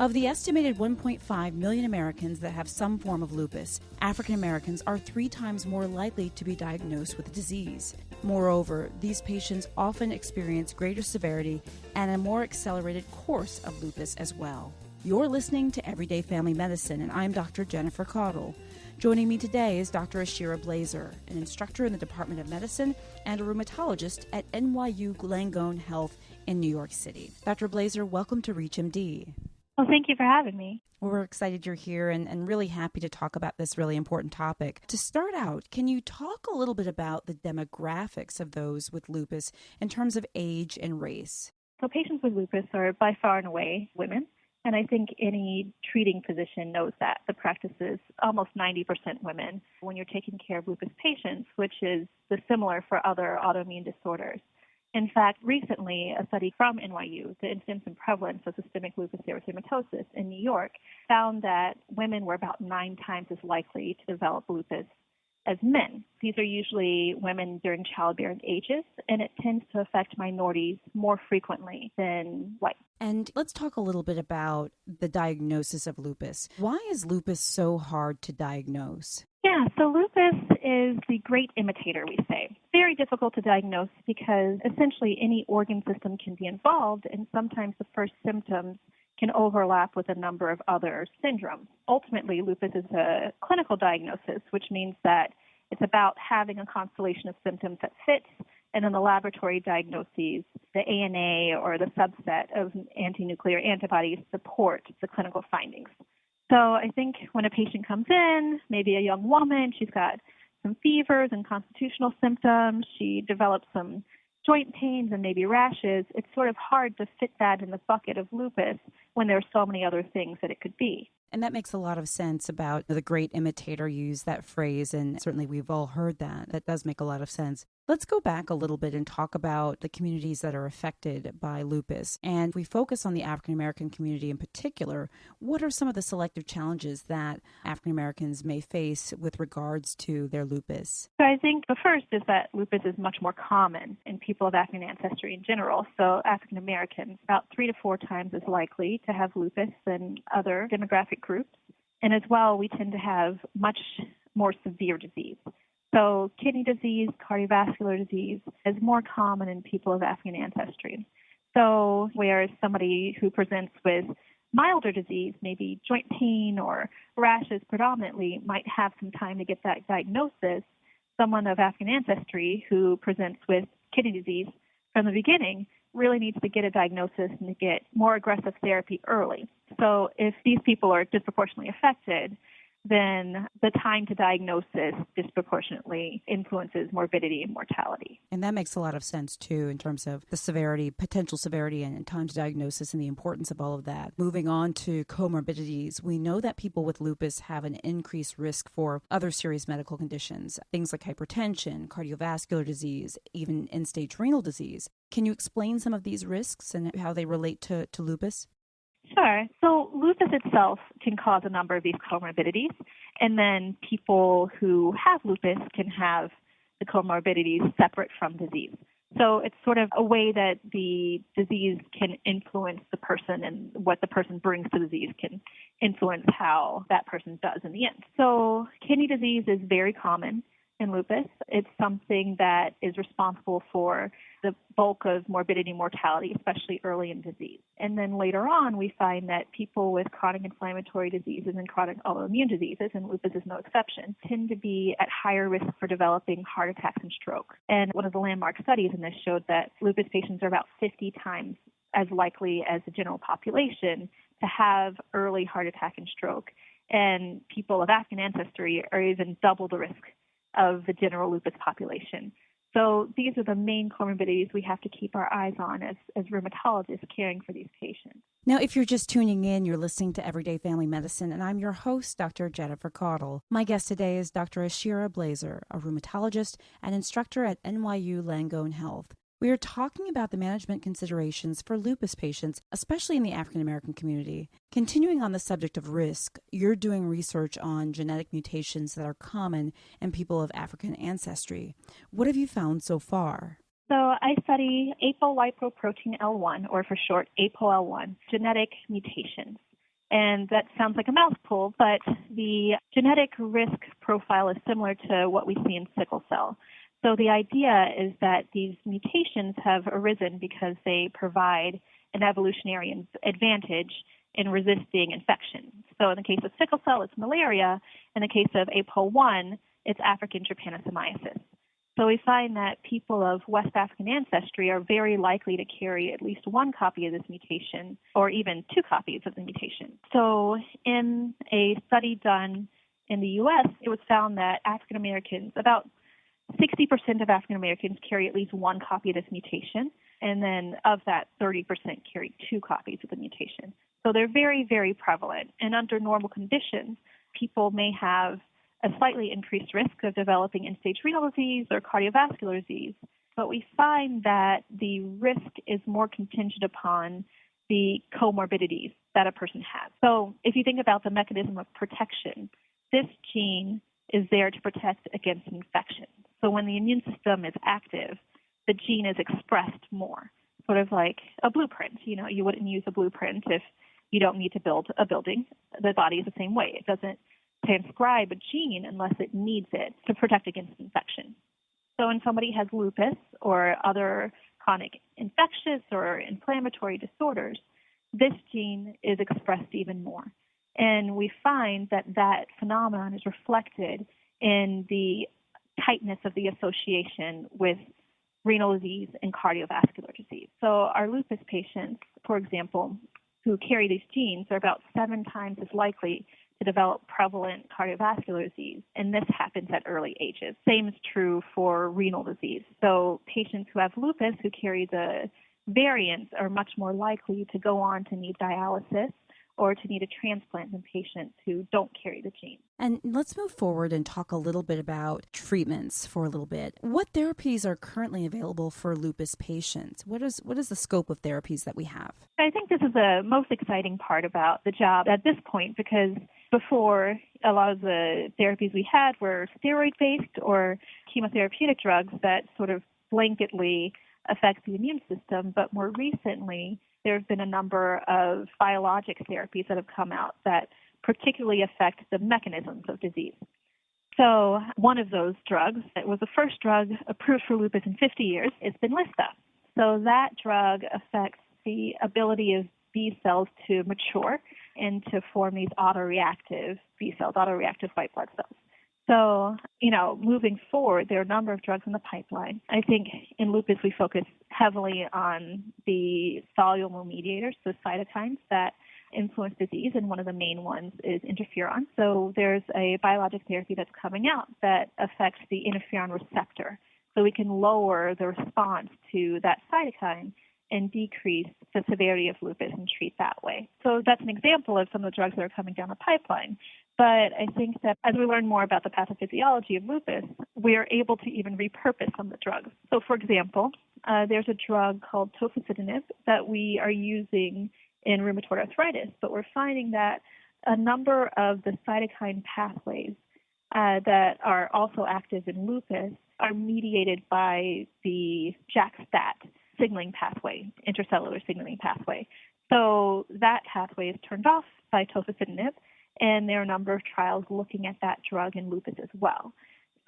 Of the estimated 1.5 million Americans that have some form of lupus, African Americans are 3 times more likely to be diagnosed with the disease. Moreover, these patients often experience greater severity and a more accelerated course of lupus as well. You're listening to Everyday Family Medicine, and I'm Dr. Jennifer Caudle. Joining me today is Dr. Ashira Blazer, an instructor in the Department of Medicine and a rheumatologist at NYU Langone Health in New York City. Dr. Blazer, welcome to ReachMD. Well, thank you for having me. We're excited you're here and really happy to talk about this really important topic. To start out, can you talk a little bit about the demographics of those with lupus in terms of age and race? So patients with lupus are by far and away women, and I think any treating physician knows that. The practice is almost 90% women when you're taking care of lupus patients, which is similar for other autoimmune disorders. In fact, recently, a study from NYU, the incidence and prevalence of systemic lupus erythematosus in New York, found that women were about 9 times as likely to develop lupus as men. These are usually women during childbearing ages, and it tends to affect minorities more frequently than whites. And let's talk a little bit about the diagnosis of lupus. Why is lupus so hard to diagnose? Yeah, so lupus is the great imitator, we say. Very difficult to diagnose because essentially any organ system can be involved, and sometimes the first symptoms can overlap with a number of other syndromes. Ultimately, lupus is a clinical diagnosis, which means that it's about having a constellation of symptoms that fits, and then the laboratory diagnoses, the ANA or the subset of anti-nuclear antibodies support the clinical findings. So I think when a patient comes in, maybe a young woman, she's got some fevers and constitutional symptoms, she develops some joint pains and maybe rashes, it's sort of hard to fit that in the bucket of lupus when there are so many other things that it could be. And that makes a lot of sense about the great imitator. You use that phrase, and certainly we've all heard that. That does make a lot of sense. Let's go back a little bit and talk about the communities that are affected by lupus. And if we focus on the African American community in particular, what are some of the selective challenges that African Americans may face with regards to their lupus? So I think the first is that lupus is much more common in people of African ancestry in general. So African Americans, about 3 to 4 times as likely to have lupus than other demographic groups. And as well, we tend to have much more severe disease. So kidney disease, cardiovascular disease is more common in people of African ancestry. So whereas somebody who presents with milder disease, maybe joint pain or rashes predominantly, might have some time to get that diagnosis, someone of African ancestry who presents with kidney disease from the beginning really needs to get a diagnosis and to get more aggressive therapy early. So if these people are disproportionately affected, then the time to diagnosis disproportionately influences morbidity and mortality. And that makes a lot of sense, too, in terms of the severity, potential severity, and time to diagnosis and the importance of all of that. Moving on to comorbidities, we know that people with lupus have an increased risk for other serious medical conditions, things like hypertension, cardiovascular disease, even end-stage renal disease. Can you explain some of these risks and how they relate to lupus? Sure. So lupus itself can cause a number of these comorbidities, and then people who have lupus can have the comorbidities separate from disease. So it's sort of a way that the disease can influence the person, and what the person brings to the disease can influence how that person does in the end. So kidney disease is very common in lupus. It's something that is responsible for the bulk of morbidity and mortality, especially early in disease. And then later on, we find that people with chronic inflammatory diseases and chronic autoimmune diseases, and lupus is no exception, tend to be at higher risk for developing heart attacks and stroke. And one of the landmark studies in this showed that lupus patients are about 50 times as likely as the general population to have early heart attack and stroke. And people of African ancestry are even double the risk of the general lupus population. So these are the main comorbidities we have to keep our eyes on as rheumatologists caring for these patients. Now, if you're just tuning in, you're listening to Everyday Family Medicine, and I'm your host, Dr. Jennifer Caudle. My guest today is Dr. Ashira Blazer, a rheumatologist and instructor at NYU Langone Health. We are talking about the management considerations for lupus patients, especially in the African American community. Continuing on the subject of risk, you're doing research on genetic mutations that are common in people of African ancestry. What have you found so far? So I study apolipoprotein L1, or for short, ApoL1, genetic mutations. And that sounds like a mouthful, but the genetic risk profile is similar to what we see in sickle cell. So the idea is that these mutations have arisen because they provide an evolutionary advantage in resisting infection. So in the case of sickle cell, it's malaria. In the case of APOL1, it's African trypanosomiasis. So we find that people of West African ancestry are very likely to carry at least one copy of this mutation, or even two copies of the mutation. So in a study done in the U.S., it was found that African Americans, about 60% of African Americans carry at least one copy of this mutation, and then of that, 30% carry two copies of the mutation. So they're very, very prevalent. And under normal conditions, people may have a slightly increased risk of developing end-stage renal disease or cardiovascular disease. But we find that the risk is more contingent upon the comorbidities that a person has. So if you think about the mechanism of protection, this gene is there to protect against infection. So when the immune system is active, the gene is expressed more, sort of like a blueprint. You know, you wouldn't use a blueprint if you don't need to build a building. The body is the same way. It doesn't transcribe a gene unless it needs it to protect against infection. So when somebody has lupus or other chronic infectious or inflammatory disorders, this gene is expressed even more. And we find that that phenomenon is reflected in the tightness of the association with renal disease and cardiovascular disease. So our lupus patients, for example, who carry these genes are about 7 times as likely to develop prevalent cardiovascular disease, and this happens at early ages. Same is true for renal disease. So patients who have lupus who carry the variants are much more likely to go on to need dialysis or to need a transplant than patients who don't carry the gene. And let's move forward and talk a little bit about treatments for a little bit. What therapies are currently available for lupus patients? What is the scope of therapies that we have? I think this is the most exciting part about the job at this point, because before, a lot of the therapies we had were steroid-based or chemotherapeutic drugs that sort of blanketly affect the immune system. But more recently, there have been a number of biologic therapies that have come out that particularly affect the mechanisms of disease. So one of those drugs, it was the first drug approved for lupus in 50 years, is Benlysta. So that drug affects the ability of B cells to mature and to form these autoreactive B cells, autoreactive white blood cells. So, moving forward, there are a number of drugs in the pipeline. I think in lupus we focus heavily on the soluble mediators, the cytokines that influence disease, and one of the main ones is interferon. So there's a biologic therapy that's coming out that affects the interferon receptor. So we can lower the response to that cytokine and decrease the severity of lupus and treat that way. So that's an example of some of the drugs that are coming down the pipeline. But I think that as we learn more about the pathophysiology of lupus, we are able to even repurpose some of the drugs. So, for example, there's a drug called tofacitinib that we are using in rheumatoid arthritis, but we're finding that a number of the cytokine pathways that are also active in lupus are mediated by the JAK-STAT signaling pathway, intercellular signaling pathway. So that pathway is turned off by tofacitinib, and there are a number of trials looking at that drug in lupus as well.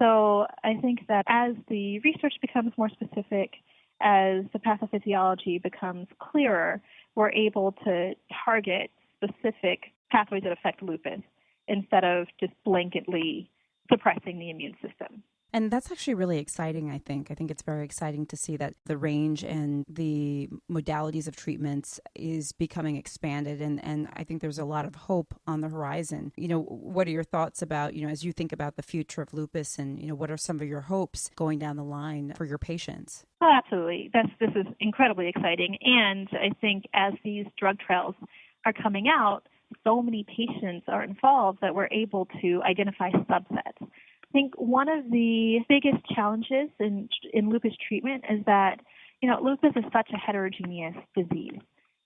So I think that as the research becomes more specific, as the pathophysiology becomes clearer, we're able to target specific pathways that affect lupus instead of just blanketly suppressing the immune system. And that's actually really exciting, I think. I think it's very exciting to see that the range and the modalities of treatments is becoming expanded. And I think there's a lot of hope on the horizon. What are your thoughts about, as you think about the future of lupus and, what are some of your hopes going down the line for your patients? Oh, absolutely. This is incredibly exciting. And I think as these drug trials are coming out, so many patients are involved that we're able to identify subsets. I think one of the biggest challenges in lupus treatment is that, lupus is such a heterogeneous disease.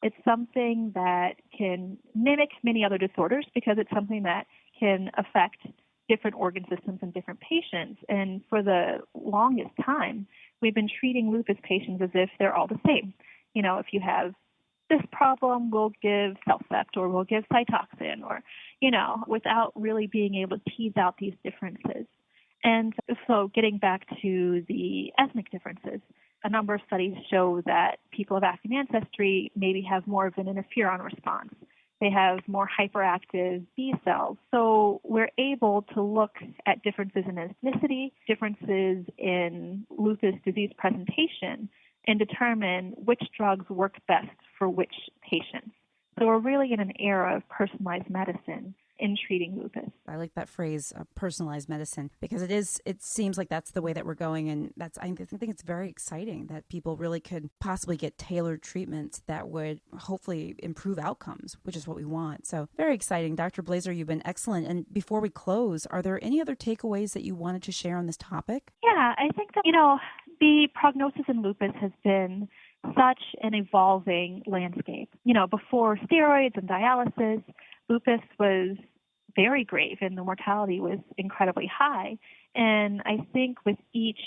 It's something that can mimic many other disorders because it's something that can affect different organ systems in different patients. And for the longest time, we've been treating lupus patients as if they're all the same. If you have this problem, we'll give Cellcept or we'll give Cytoxin or, without really being able to tease out these differences. And so getting back to the ethnic differences, a number of studies show that people of African ancestry maybe have more of an interferon response. They have more hyperactive B cells. So we're able to look at differences in ethnicity, differences in lupus disease presentation, and determine which drugs work best for which patients. So we're really in an era of personalized medicine in treating lupus. I like that phrase, personalized medicine, because it seems like that's the way that we're going. And I think it's very exciting that people really could possibly get tailored treatments that would hopefully improve outcomes, which is what we want. So very exciting. Dr. Blazer, you've been excellent. And before we close, are there any other takeaways that you wanted to share on this topic? Yeah, I think that, the prognosis in lupus has been such an evolving landscape. Before steroids and dialysis, lupus was very grave and the mortality was incredibly high. And I think with each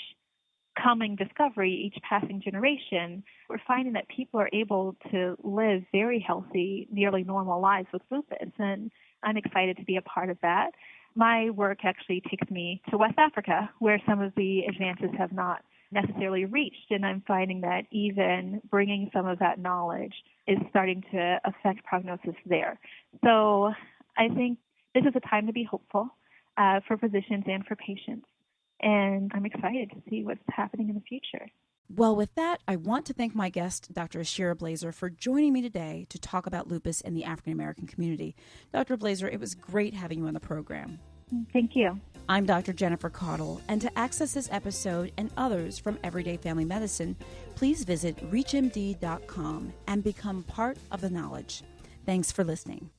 coming discovery, each passing generation, we're finding that people are able to live very healthy, nearly normal lives with lupus. And I'm excited to be a part of that. My work actually takes me to West Africa, where some of the advances have not necessarily reached. And I'm finding that even bringing some of that knowledge is starting to affect prognosis there. So I think this is a time to be hopeful for physicians and for patients. And I'm excited to see what's happening in the future. Well, with that, I want to thank my guest, Dr. Ashira Blazer, for joining me today to talk about lupus in the African American community. Dr. Blazer, it was great having you on the program. Thank you. I'm Dr. Jennifer Caudle, and to access this episode and others from Everyday Family Medicine, please visit reachmd.com and become part of the knowledge. Thanks for listening.